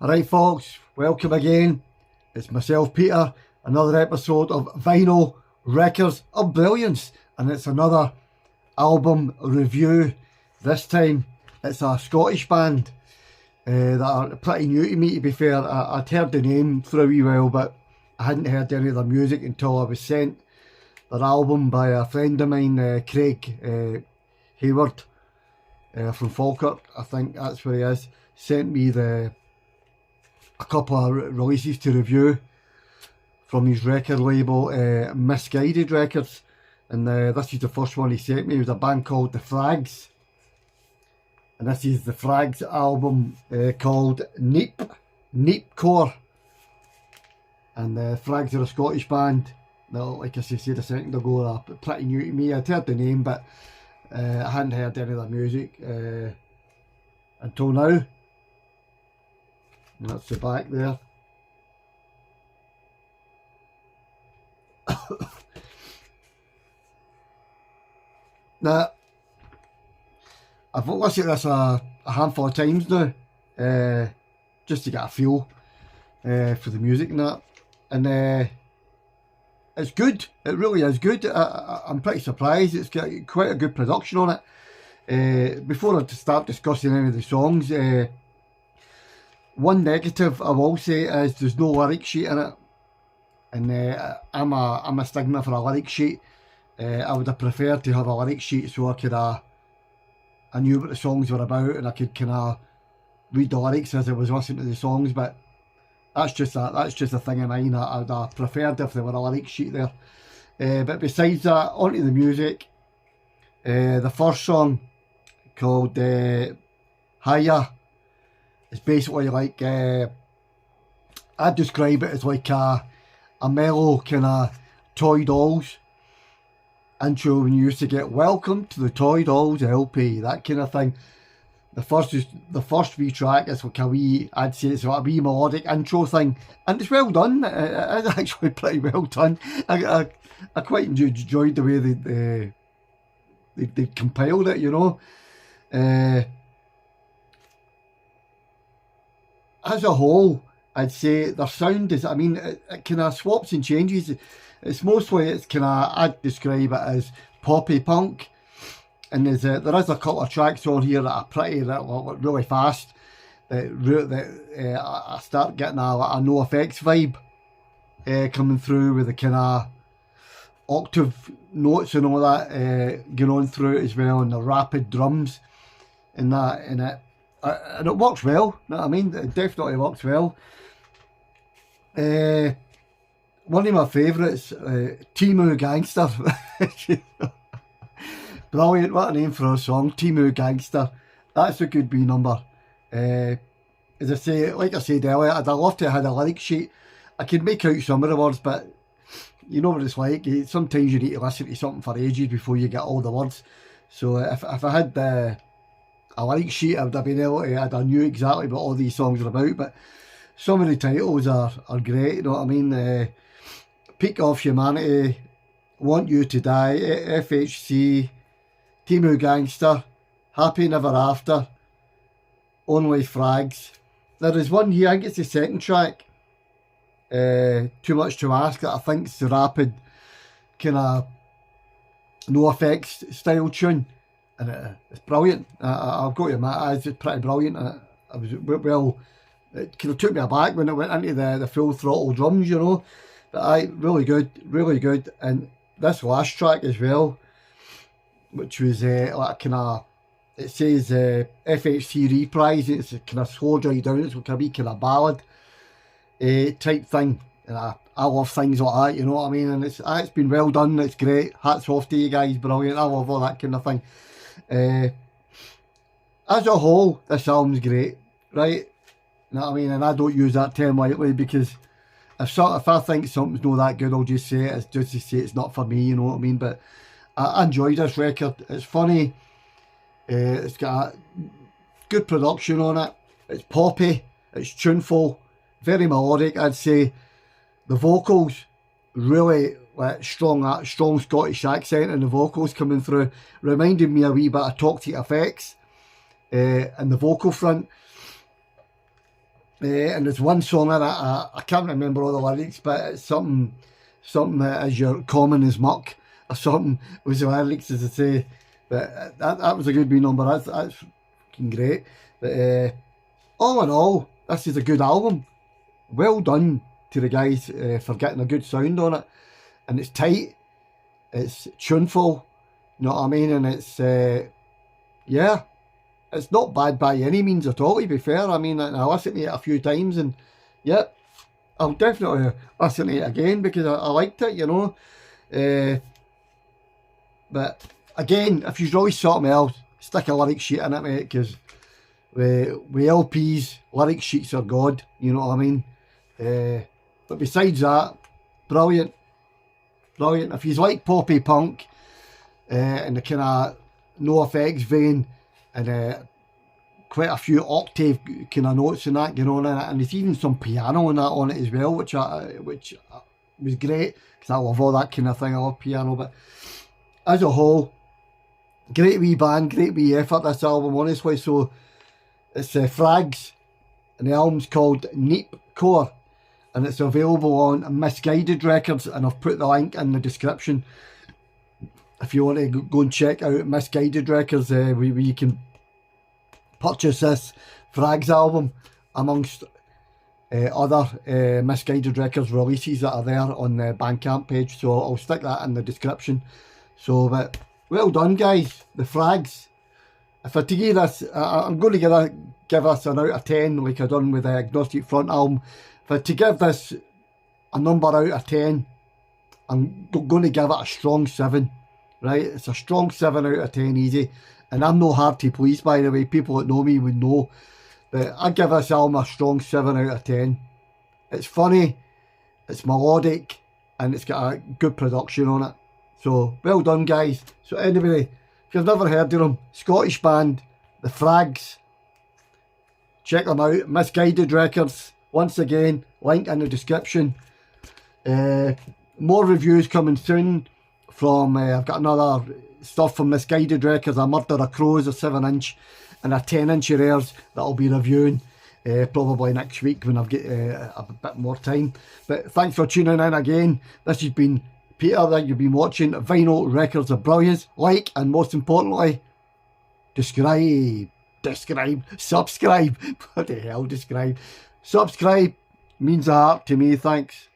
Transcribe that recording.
Alright folks, welcome again. It's myself Peter, another episode of Vinyl Records of Brilliance, and it's another album review. This time it's a Scottish band that are pretty new to me, to be fair. I'd heard the name for a wee while, but I hadn't heard any of their music until I was sent their album by a friend of mine, Craig Hayward from Falkirk, I think that's where he is. Sent me a couple of releases to review from his record label, Misguided Records, and this is the first one he sent me. It was a band called the Fragz, and this is the Fragz album called Neepcore, and Fragz are a Scottish band. Now, like I said a second ago, they're pretty new to me. I'd heard the name, but I hadn't heard any of their music until now. And that's the back there. Now, I've listened to this a handful of times now, just to get a feel for the music and that. And it's good. It really is good. I'm pretty surprised. It's got quite a good production on it. Before I start discussing any of the songs, one negative I will say is there's no lyric sheet in it, and I'm a stickler for a lyric sheet. I would have preferred to have a lyric sheet so I could I knew what the songs were about and I could kind of read the lyrics as I was listening to the songs. But that's just a thing of mine. I'd have preferred if there were a lyric sheet there. But besides that, onto the music. The first song, called Hiya, it's basically like, I'd describe it as like a mellow kind of Toy Dolls intro when you used to get Welcome to the Toy Dolls LP, that kind of thing. The first wee track is like a wee, I'd say it's like a wee melodic intro thing, and it's well done. It's actually pretty well done. I quite enjoyed the way they compiled it, you know. As a whole, I'd say their sound is, I mean, it kind of swaps and changes. It's mostly, kind of, I'd describe it as poppy punk. And there is a couple of tracks on here that are pretty, that look really fast. I start getting a no effects vibe coming through with the kind of octave notes and all that going on through it as well, and the rapid drums and that in it. And it works well, you know what I mean? It definitely works well. One of my favourites, Timu Gangster. Brilliant, what a name for a song, Timu Gangster. That's a good B number. As I say, like I said earlier, I'd love to have had a lyric sheet. I could make out some of the words, but you know what it's like. Sometimes you need to listen to something for ages before you get all the words. So if I had a lyric sheet, I would have been able to, I knew exactly what all these songs are about. But some of the titles are great, you know what I mean? Peak of Humanity, Want You to Die, FHC, Timu Gangster, Happy Never After, Only Fragz. There is one here, I think it's the second track, Too Much to Ask, that I think is the rapid kind of no effects style tune, and it's brilliant. I've got to admit, it's pretty brilliant. I was it kind of took me aback when it went into the full throttle drums, you know. But really good. And this last track as well, which was like kind of, it says FHC Reprise. It's a kind of slow dry down. It's like a wee kind of ballad type thing. And I love things like that, you know what I mean? And it's been well done. It's great. Hats off to you guys. Brilliant. I love all that kind of thing. As a whole, this album's great, right? You know what I mean? And I don't use that term lightly, because if I think something's not that good, I'll just say it. It's just to say it's not for me, you know what I mean? But I enjoyed this record. It's funny. It's got good production on it. It's poppy. It's tuneful. Very melodic, I'd say. The vocals, really like strong Scottish accent, and the vocals coming through reminded me a wee bit of Toxic Effects in the vocal front. And there's one song in it, I can't remember all the lyrics, but it's something as you're common as muck, or something was the lyrics, as I say. But that was a good wee number. That's fucking great. But all in all, this is a good album. Well done to the guys for getting a good sound on it. And it's tight, it's tuneful, you know what I mean? And it's, yeah, it's not bad by any means at all, to be fair. I mean, I listened to it a few times and, yeah, I'll definitely listen to it again because I liked it, you know. But again, if you really sort me out, stick a lyric sheet in it, mate, because with LPs, lyric sheets are God, you know what I mean? But besides that, brilliant. Brilliant. If you like poppy punk and the kind of no effects vein and quite a few octave kind of notes in that, you know, and there's even some piano and that on it as well, which was great because I love all that kind of thing. I love piano, but as a whole, great wee band, great wee effort, this album, honestly. So it's Fragz, and the album's called Neepcore, and it's available on Misguided Records, and I've put the link in the description if you want to go and check out Misguided Records, where you can purchase this Fragz album amongst other Misguided Records releases that are there on the Bandcamp page. So I'll stick that in the description. So, but well done, guys, the Fragz. If I to give this, I'm going to give us an out of 10 like I done with the Agnostic Front album. If I to give this a number out of 10, I'm going to give it a strong 7. Right, it's a strong 7 out of 10 easy. And I'm no hard to please, by the way. People that know me would know. But I give this album a strong 7 out of 10. It's funny, it's melodic, and it's got a good production on it. So, well done, guys. So anyway, if you've never heard of them, Scottish band, the Fragz. Check them out, Misguided Records. Once again, link in the description. More reviews coming soon from, I've got another stuff from Misguided Records, a Murder of Crows, a 7-inch and a 10-inch rares that I'll be reviewing probably next week when I've got a bit more time. But thanks for tuning in again. This has been Peter that you've been watching. Vinyl Records of Brilliance. Like, and most importantly, subscribe. What the hell, subscribe means a heart to me. Thanks.